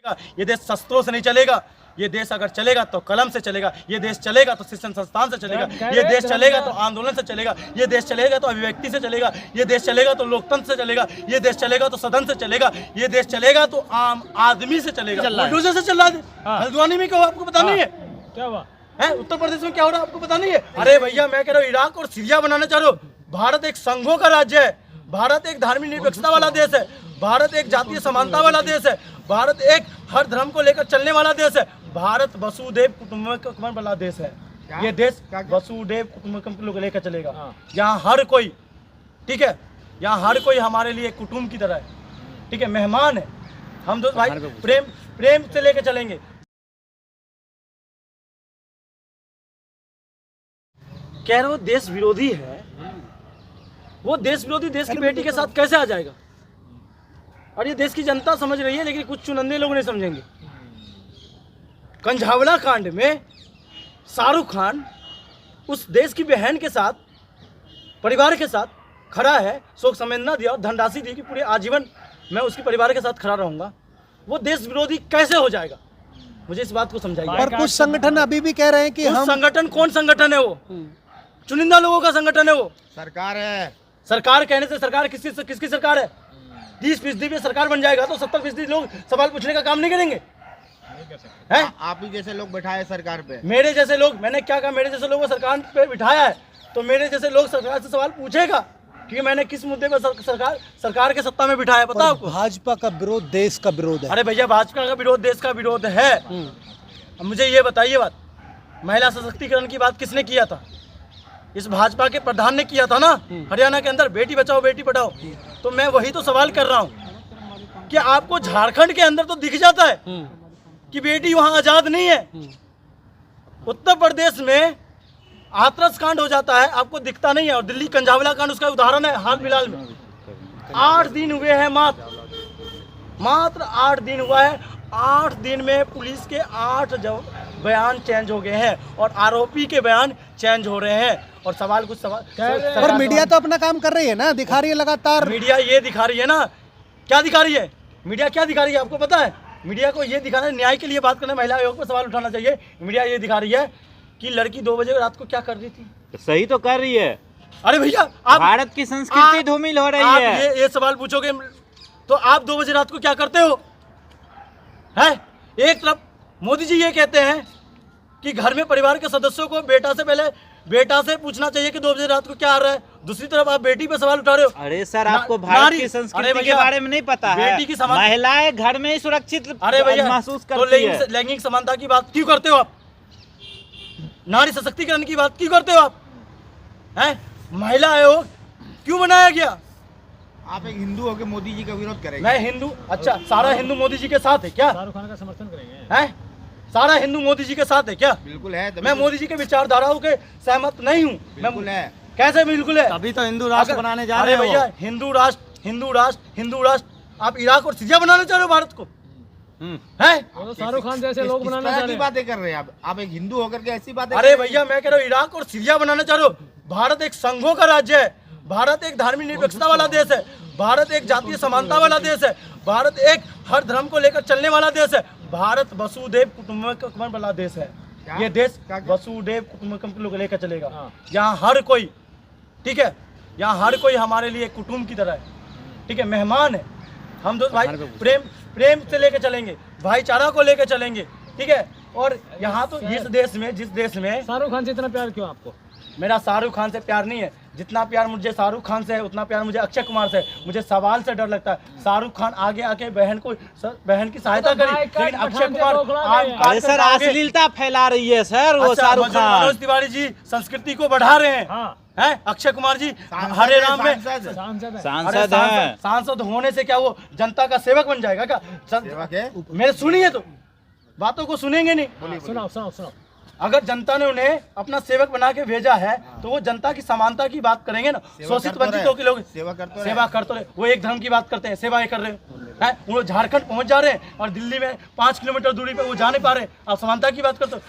ये देश शस्त्रों से नहीं चलेगा। ये देश अगर चलेगा तो कलम से चलेगा। ये देश चलेगा तो शिक्षण संस्थान से चलेगा। ये देश चलेगा तो आंदोलन से चलेगा। ये देश चलेगा तो अभिव्यक्ति से चलेगा। ये देश चलेगा तो लोकतंत्र से चलेगा। ये देश चलेगा तो सदन से चलेगा। ये देश चलेगा तो आम आदमी से चलेगा। बुलडोजर से चल रहा है हल्द्वानी में, क्या आपको पता नहीं है? क्या हुआ है उत्तर प्रदेश में, क्या हो रहा है आपको पता नहीं है? अरे भैया मैं कह रहा हूँ इराक और सीरिया बनाना चाह रहे हो। भारत एक संघों का राज्य है। भारत एक धार्मिक निरपेक्षता वाला देश है। भारत एक जातीय समानता वाला देश है। भारत एक हर धर्म को लेकर चलने वाला देश है। भारत वसुदेव कुटुंबकम वाला देश है। ये देश वसुदेव कुटुंबकम को लेकर चलेगा। यहाँ हर कोई, ठीक है, यहाँ हर कोई हमारे लिए कुटुंब की तरह है, ठीक है, मेहमान है। हम तो भाई प्रेम से लेकर चलेंगे। कह रहे हो देश विरोधी है, वो देश विरोधी देश की बेटी के साथ कैसे आ जाएगा? और ये देश की जनता समझ रही है, लेकिन कुछ चुनिंदे लोग नहीं समझेंगे। कंझावला कांड में शाहरुख खान उस देश की बहन के साथ, परिवार के साथ खड़ा है, शोक संवेदना दिया और धनराशि दी कि पूरे आजीवन मैं उसके परिवार के साथ खड़ा रहूंगा। वो देश विरोधी कैसे हो जाएगा? मुझे इस बात को समझाइए। और कुछ संगठन अभी भी कह रहे हैं कि हम संगठन, कौन संगठन है वो? चुनिंदा लोगों का संगठन है वो। सरकार है। सरकार कहने से सरकार किसकी सरकार है? 30% पे सरकार बन जाएगा तो 70% लोग सवाल पूछने का काम नहीं करेंगे। है आप ही जैसे लोग बैठाए सरकार पे। मेरे जैसे लोग, मैंने क्या कहा? मेरे जैसे लोगों को सरकार पे बिठाया है तो मेरे जैसे लोग सरकार से सवाल पूछेगा कि मैंने किस मुद्दे पर सरकार के सत्ता में बिठाया। पता आपको? भाजपा का विरोध देश का विरोध है। अरे भैया भाजपा का विरोध देश का विरोध है। अब मुझे ये बताइए बात, महिला सशक्तिकरण की बात किसने किया था? इस भाजपा के प्रधान ने किया था ना, हरियाणा के अंदर, बेटी बचाओ बेटी पढ़ाओ। तो मैं वही तो सवाल कर रहा हूँ कि आपको झारखंड के अंदर तो दिख जाता है कि बेटी वहां आजाद नहीं है। उत्तर प्रदेश में हाथरस कांड हो जाता है, आपको दिखता नहीं है। और दिल्ली कंझावला कांड उसका उदाहरण है। हाल फिलहाल में 8 दिन हुए हैं, मात्र 8 दिन हुआ है। 8 दिन में पुलिस के 8 बयान चेंज हो गए हैं और आरोपी के बयान चेंज हो रहे हैं। और सवाल पर मीडिया तो अपना काम कर रही है ना, दिखा रही है लगातार। मीडिया ये दिखा रही है ना, क्या दिखा रही है? मीडिया क्या दिखा रही है आपको पता है? मीडिया को ये दिखाना है, न्याय के लिए बात करना, महिला आयोग पर सवाल उठाना चाहिए। मीडिया ये दिखा रही है कि लड़की 2 बजे रात को क्या कर रही थी। सही तो कर रही है। अरे भैया आप भारत की संस्कृति धूमिल हो रही है। ये सवाल पूछोगे तो आप 2 बजे रात को क्या करते हो? है एक तरफ मोदी जी ये कहते हैं कि घर में परिवार के सदस्यों को बेटा से पूछना चाहिए कि 2 बजे रात को क्या आ रहा है। दूसरी तरफ आप बेटी पे सवाल उठा रहे हो। अरे सर, आपको भारत की संस्कृति के बारे में नहीं पता है? बेटी की महिलाएं घर में ही सुरक्षित महसूस करती है। तो लैंगिक समानता की बात क्यों करते हो आप? नारी सशक्तिकरण की बात क्यों करते हो आप? हैं? महिला आयोग क्यों बनाया गया? आप एक हिंदू होकर मोदी जी का विरोध करेंगे? मैं हिंदू, अच्छा सारा हिंदू मोदी जी के साथ है क्या? शाहरुख खान का समर्थन करेंगे? हैं? सारा हिंदू मोदी जी के साथ है क्या? बिल्कुल है। मैं मोदी जी के विचारधाराओं के सहमत नहीं हूँ। बिल्कुल है। कैसे बिल्कुल है? अभी तो हिंदू राष्ट्र बनाने जा रहे हैं भैया। हिंदू राष्ट्र आप इराक और सीरिया बनाना चाह रहे हो भारत को? है तो शाहरुख खान जैसे लोग बनाना चाह रहे हैं। बातें कर रहे हैं आप एक हिंदू होकर के ऐसी बातें। अरे भैया मैं कह रहा हूँ इराक और सीरिया बनाना चाह रहे हो। भारत एक संघों का राज्य है। भारत एक धार्मिक निरपेक्षता वाला देश है। भारत एक जातीय समानता वाला देश है। भारत एक हर धर्म को लेकर चलने वाला देश है। भारत वसुदेव कुटुंबकम वाला देश है। ये देश वसुदेव कुटुंबकम को लेकर चलेगा। यहाँ हर कोई, ठीक है, यहाँ हर कोई हमारे लिए कुटुंब की तरह है, ठीक है, मेहमान है। हम तो भाई प्रेम से लेकर चलेंगे, भाईचारा को लेकर चलेंगे, ठीक है। और यहाँ तो जिस देश में शाहरुख खान से इतना प्यार क्यों आपको? मेरा शाहरुख खान से प्यार नहीं है। जितना प्यार मुझे शाहरुख खान से है उतना प्यार मुझे अक्षय कुमार से है। मुझे सवाल से डर लगता है। शाहरुख खान आगे आके बहन की सहायता करी, लेकिन अक्षय कुमार सर अश्लीलता फैला रही है सर। वो शाहरुख खान, मनोज तिवारी जी संस्कृति को बढ़ा रहे हैं। हैं? अक्षय कुमार जी हरे राम में सांसद होने से क्या वो जनता का सेवक बन जाएगा क्या? मेरे सुनिए तो, बातों को सुनेंगे नहीं। सुनाओ। अगर जनता ने उन्हें अपना सेवक बना के भेजा है तो वो जनता की समानता की बात करेंगे ना। शोषित वंचितों के लोग सेवा करते रहे। वो एक धर्म की बात करते हैं, सेवाएं कर रहे हैं। वो झारखंड पहुंच जा रहे हैं और दिल्ली में 5 किलोमीटर दूरी पे वो जा नहीं पा रहे। आप समानता की बात करते हो।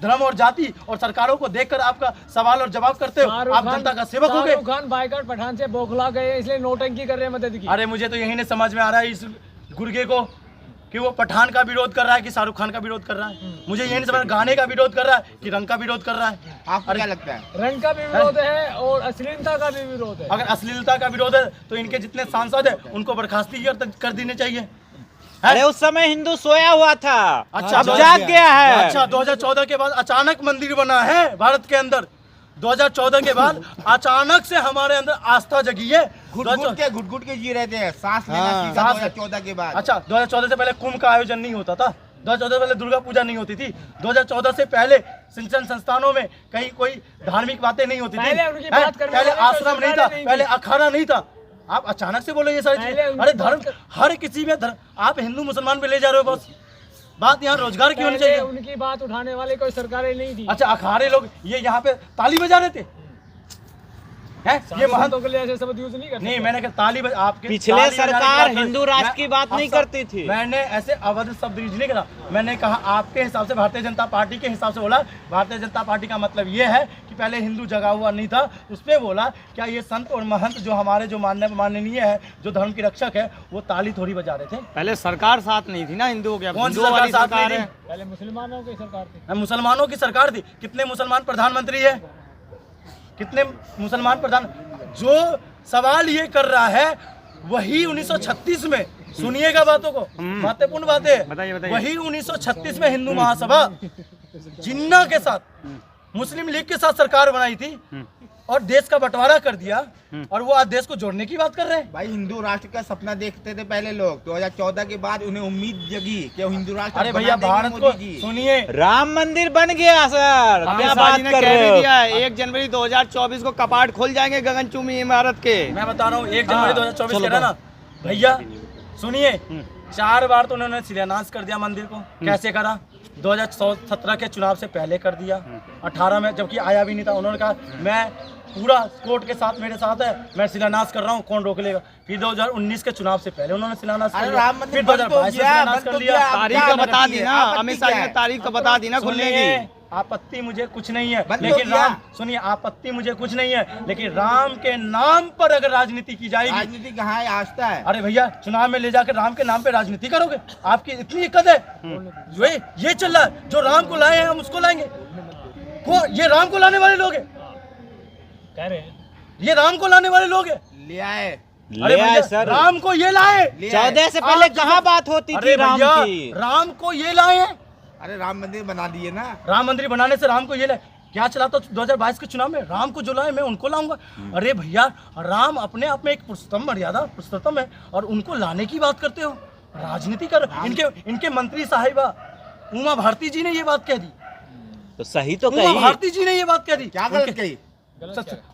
धर्म और जाति और सरकारों को देखकर आपका सवाल और जवाब करते हो। आप जनता का सेवक हो गए। शाहरुख खान बाइकआउट पठान से बौखला गए, इसलिए नोटंकी कर रहे हैं मदद की। अरे मुझे तो यही नहीं समझ में आ रहा है इस गुर्गे को कि वो पठान का विरोध कर रहा है कि शाहरुख खान का विरोध कर रहा है। मुझे ये नहीं समझ, गाने का विरोध कर रहा है कि रंग का विरोध कर रहा है। आपको क्या लगता है? रंग का भी विरोध है और अश्लीलता का भी विरोध है। अगर अश्लीलता का विरोध है तो इनके जितने सांसद है उनको बर्खास्ती कर देने चाहिए। अरे उस समय हिंदू सोया हुआ था, अच्छा, अब जाग गया है। अच्छा, 2014 के बाद अचानक मंदिर बना है भारत के अंदर। 2014 के बाद अचानक से हमारे अंदर आस्था जगी है। घुट के जी रहे थे, सांस लेना सीखा 2014 के बाद। अच्छा, 2014 से पहले कुंभ का आयोजन नहीं होता था, 2014 से पहले दुर्गा पूजा नहीं होती थी, 2014 से पहले शिक्षण संस्थानों में कहीं कोई धार्मिक बातें नहीं होती थी, पहले आश्रम नहीं था, पहले अखाड़ा नहीं था। आप अचानक से बोले ये सारी चीजें। अरे धर्म हर किसी में धर्म, आप हिंदू मुसलमान पे ले जा रहे हो। बस बात यहाँ रोजगार की होनी चाहिए। उनकी बात उठाने वाले कोई सरकारें नहीं थी। अच्छा, अखाड़े लोग ये यहाँ पे ताली बजा रहे थे हैं? ये महंतों के लिए ऐसे शब्द यूज नहीं करते। नहीं, मैंने कहा ताली आपके पिछले सरकार हिंदू राष्ट्र की बात नहीं करती थी। मैंने ऐसे अवध शब्द यूज नहीं करा। मैंने कहा आपके हिसाब से, भारतीय जनता पार्टी के हिसाब से बोला। भारतीय जनता पार्टी का मतलब ये है कि पहले हिंदू जगा हुआ नहीं था। उस पर बोला क्या ये संत और महंत जो हमारे जो माननीय है, जो धर्म की रक्षक है, वो ताली थोड़ी बजा रहे थे। पहले सरकार साथ नहीं थी ना हिंदुओं के। कौन सी सरकार साथ नहीं थी? पहले मुसलमानों की सरकार थी। मुसलमानों की सरकार थी। कितने मुसलमान प्रधानमंत्री है? कितने मुसलमान प्रधान? जो सवाल ये कर रहा है वही 1936 में, सुनिएगा बातों को, महत्वपूर्ण बातें, वही 1936 में हिंदू महासभा जिन्ना के साथ, मुस्लिम लीग के साथ सरकार बनाई थी और देश का बंटवारा कर दिया, और वो आज देश को जोड़ने की बात कर रहे हैं। भाई हिंदू राष्ट्र का सपना देखते थे पहले लोग, 2014 के बाद उन्हें उम्मीद जगी कि हिंदू राष्ट्र। अरे भैया, भारत को सुनिए, राम मंदिर बन गया सर, क्या बात कर रहे हो? 1 जनवरी 2024 को कपाट खोल जाएंगे गगनचुंबी इमारत के। मैं बता रहा हूँ 1 जनवरी 2024 कह रहा ना भैया। सुनिए, 4 बार तो उन्होंने शिलान्यास कर दिया मंदिर को। कैसे करा? 2017 के चुनाव से पहले कर दिया, 18 में जबकि आया भी नहीं था। उन्होंने कहा मैं पूरा कोर्ट के साथ मेरे साथ है, मैं शिलान्यास कर रहा हूँ, कौन रोक लेगा। फिर 2019 के चुनाव से पहले उन्होंने शिलान्यास कर लिया, फिर 2022 में शिलान्यास कर लिया। तारीख का बता दी ना, अमित शाह ने तारीख का बता दी ना खुलने की। आपत्ति मुझे कुछ नहीं है, लेकिन राम, सुनिए, आपत्ति मुझे कुछ नहीं है, लेकिन राम के नाम पर अगर राजनीति की जाएगी। राजनीति कहाँ है? आस्था है। अरे भैया, चुनाव में ले जाकर राम के नाम पे राजनीति करोगे? आपकी इतनी हिक्कत है? ये चल रहा है, जो राम को लाए हैं हम उसको लाएंगे। वो ये राम को लाने वाले लोग हैं, कह रहे हैं ये राम को लाने वाले लोग हैं। ले आए। अरे भैया, सर, राम को ये लाए। 14 से पहले कहाँ बात होती थी राम की? राम को ये लाए हैं। अरे राम मंदिर बना दिए ना। राम मंदिर बनाने से राम को ये लाए। क्या चला तो 2022 के चुनाव में राम को जो लाए मैं उनको लाऊंगा। अरे भैया, राम अपने आप में एक पुरुषोत्तम मर्यादा पुरुषोत्तम है, और उनको लाने की बात करते हो, राजनीति कर। इनके मंत्री साहिबा उमा भारती जी ने ये बात कह दी, तो सही तो उमा कही। भारती जी ने ये बात कह दी। क्या गलत कही?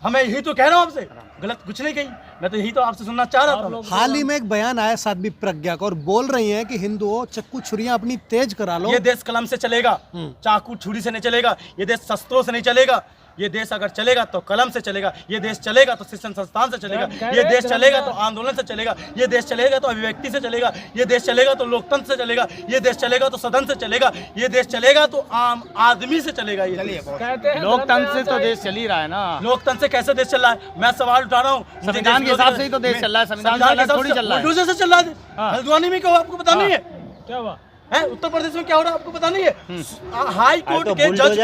हमें यही तो कह रहा हूँ आपसे, गलत कुछ नहीं कही। मैं तो यही तो आपसे सुनना चाह रहा था। हाल ही में एक बयान आया साध्वी प्रज्ञा का, और बोल रही हैं कि हिंदुओं चक्कू छुरियां अपनी तेज करा लो। ये देश कलम से चलेगा, चाकू छुरी से नहीं चलेगा। ये देश शस्त्रों से नहीं चलेगा। ये देश अगर चलेगा तो कलम से चलेगा। ये देश चलेगा तो शिक्षण संस्थान से चलेगा। ये देश चलेगा तो आंदोलन से चलेगा। ये देश चलेगा तो अभिव्यक्ति से चलेगा। ये देश चलेगा तो लोकतंत्र से चलेगा। ये देश चलेगा तो सदन से चलेगा। ये देश चलेगा तो आम आदमी से चलेगा। ये कहते हैं लोकतंत्र से तो देश चल ही रहा है ना। लोकतंत्र से कैसे देश चल रहा है? मैं सवाल उठा रहा हूँ, संविधान के हिसाब से ही तो देश चल रहा है। संविधान के थोड़ी चल रहा है, बुलडोजर से चल रहा है। हल्द्वानी में क्या आपको पता नहीं है? क्या हुआ है उत्तर प्रदेश में क्या हो रहा है आपको पता नहीं है? हाई कोर्ट के जज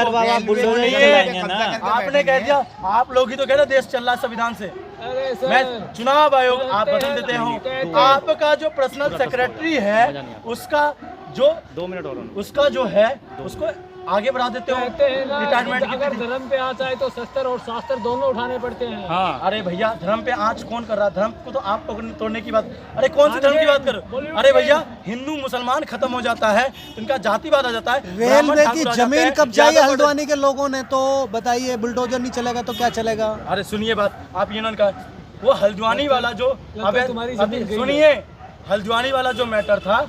आपने कह दिया, आप लोग ही तो कह रहे देश चल रहा है संविधान से। अरे सर, मैं चुनाव आयोग आप बदल देते हो। आपका जो पर्सनल सेक्रेटरी है उसका जो 2 मिनट और उसका जो है उसको आगे बढ़ा देते हो। कहते हैं ना, रिटायरमेंट अगर धर्म पे आ जाए तो शस्त्र और शास्त्र दोनों उठाने पड़ते हैं। हाँ। अरे भैया, धर्म पे आंच कौन कर रहा है? धर्म को तो आप तोड़ने की बात। अरे कौन सी धर्म की बात करो? अरे भैया, हिंदू मुसलमान खत्म हो जाता है, इनका जातिवाद आ जाता है। रेलवे की जमीन कब्जाई हल्द्वानी के लोगों ने, तो बताइए बुलडोजर नहीं चलेगा तो क्या चलेगा? अरे सुनिए बात, आप ये का वो हल्द्वानी वाला जो सुनिए, हल्द्वानी वाला जो मैटर था,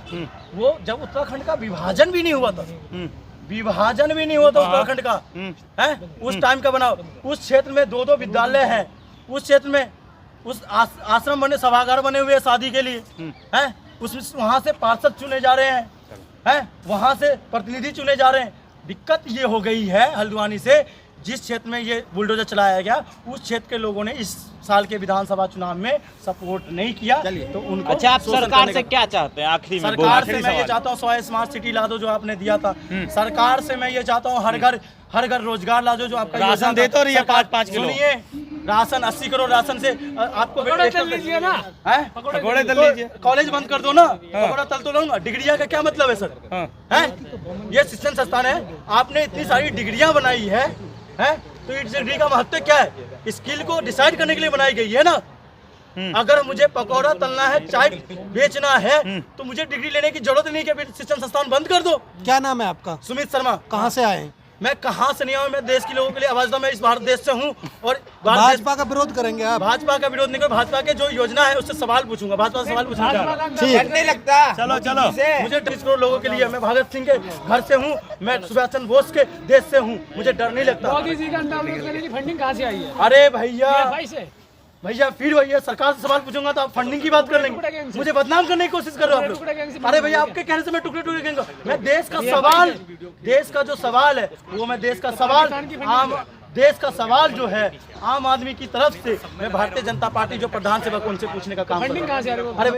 वो जब उत्तराखंड का विभाजन भी नहीं हुआ था, विभाजन भी नहीं हुआ था उत्तराखंड का, है उस टाइम का बनाओ। उस क्षेत्र में 2-2 विद्यालय हैं, उस क्षेत्र में उस आश्रम बने, सभागार बने हुए शादी के लिए, हैं उस वहाँ से पार्षद चुने जा रहे हैं, वहाँ से प्रतिनिधि चुने जा रहे हैं। दिक्कत ये हो गई है हल्द्वानी से, जिस क्षेत्र में ये बुलडोजर चलाया गया, उस क्षेत्र के लोगों ने इस साल के विधानसभा चुनाव में सपोर्ट नहीं किया, तो उनको अच्छा, आप शोषण सरकार करने से का- क्या चाहते हैं आखिरी में? सरकार से मैं ये चाहता हूँ 100 स्मार्ट सिटी ला दो जो आपने दिया था। सरकार से मैं ये चाहता हूँ हर घर रोजगार ला दो जो आपका राशन योजना था। देते हो रही है सरकार- 5-5 किलो। सुनिए, राशन 80 करोड़ राशन से आपको पकौड़े तल लीजिए ना, हैं? पकौड़े तल तो लीजिए। कॉलेज बंद कर दो ना, पकौड़ा तल तो लूंगा। डिग्रियां का क्या मतलब है सर? हैं? ये शिक्षण संस्थान है, आपने इतनी सारी डिग्रियां बनाई है, तो इस डिग्री का महत्व क्या है? स्किल को डिसाइड करने के लिए बनाई गई है ना। अगर मुझे पकौड़ा तलना है, चाय बेचना है, तो मुझे डिग्री लेने की जरूरत नहीं है कि शिक्षण संस्थान बंद कर दो। क्या नाम है आपका? सुमित शर्मा। कहाँ से आए हैं? मैं कहाँ से नहीं आऊँ, मैं देश के लोगों के लिए आवाज दूं। मैं इस भारत देश से हूँ और भाजपा का विरोध करेंगे आप? भाजपा का विरोध नहीं कर, भाजपा के जो योजना है उससे सवाल पूछूंगा, भाजपा से सवाल पूछूंगा। ठीक। नहीं लगता। चलो चलो। मुझे 30 करोड़ लोगों के लिए, मैं भगत सिंह के घर से हूँ, मैं सुभाष चंद्र बोस के देश से हूँ, मुझे डर नहीं लगता। मोदी जी का अंदाज करने की फंडिंग कहाँ से आई है? अरे भैया भाई से फिर भैया सरकार से सवाल पूछूंगा तो आप फंडिंग की बात कर लेंगे। मुझे बदनाम करने की कोशिश कर रहे हो आप लोग। अरे भैया आपके कहने से मैं टुकड़े टुकड़े कहेंगे। मैं देश का सवाल, देश का जो सवाल है वो मैं देश का सवाल आम देश का सवाल जो है आम आदमी की तरफ से मैं भारतीय जनता पार्टी जो प्रधान सेवक उनसे पूछने का काम कर रहा हूं। फंडिंग कहाँ से आ रही है? अरे